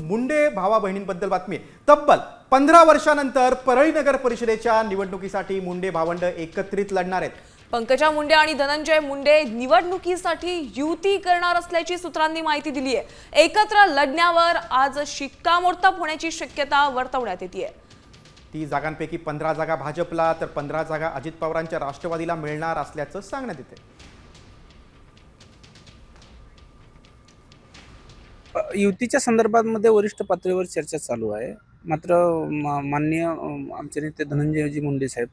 मुंडे भावा बहिणींबद्दल बातमी। तब्बल 15 वर्षानंतर परळी नगर परिषदेच्या निवडणुकीसाठी मुंडे भावंड एकत्रित लढणार आहेत। पंकजा मुंडे आणि धनंजय मुंडे निवडणुकीसाठी युती करणार असल्याची सूत्रांनी माहिती दिली आहे। एकत्र लढण्यावर आज शिक्कामोर्तब होण्याची शक्यता वर्तवण्यात येते। 30 जागांपैकी 15 जागा भाजपला तर 15 जागा अजित पवारांच्या राष्ट्रवादीला मिळणार असल्याचं सांगण्यात येते। युतीच्या संदर्भामध्ये वरिष्ठ पातळीवर चर्चा चालू आहे। मात्र माननीय आमचे नेते धनंजयजी मुंडे साहेब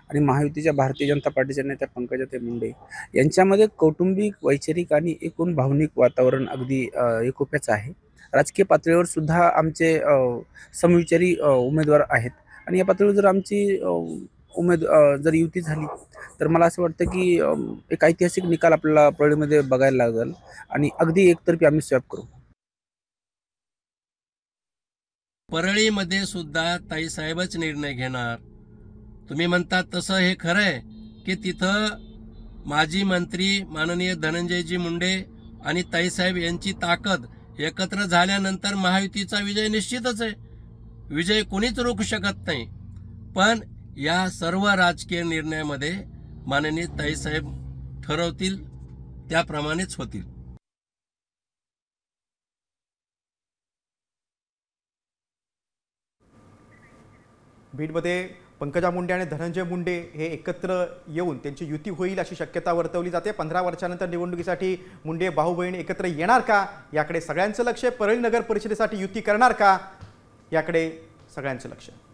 आणि महायुतीच्या भारतीय जनता पार्टीच्या नेत्या पंकजाताई मुंडे यांच्यामध्ये कौटुंबिक, वैचारिक आणि एकूण भावनिक वातावरण अगदी एकोप्याचं आहे। राजकीय पातळीवर सुद्धा आमचे समविचारी उमेदवार आहेत आणि या पातळीवर जर आमची जर युती झाली तर मला असं वाटतं की एक ऐतिहासिक निकाल आपल्याला परळीमध्ये बघायला लागेल आणि अगदी एकतर्फी आम्ही स्वॅप करू। परळीमध्ये सुद्धा ताईसाहेबच निर्णय घेणार। तुम्ही म्हणतात तसं हे खरं आहे की तिथं माजी मंत्री माननीय धनंजयजी मुंडे आणि ताईसाहेब यांची ताकद एकत्र झाल्यानंतर महायुतीचा विजय निश्चितच आहे। विजय कोणीच रोखू शकत नाही, पण या सर्व राजकीय निर्णयामध्ये माननीय ताईसाहेब ठरवतील त्याप्रमाणेच होतील। बीडमध्ये पंकजा मुंडे आणि धनंजय मुंडे हे एकत्र येऊन त्यांची युती होईल अशी शक्यता वर्तवली जाते। 15 वर्षानंतर निवडणुकीसाठी मुंडे भाऊ बहीण एकत्र येणार का याकडे सगळ्यांचं लक्ष आहे। परळी नगर परिषदेसाठी युती करणार का याकडे सगळ्यांचं लक्ष आहे।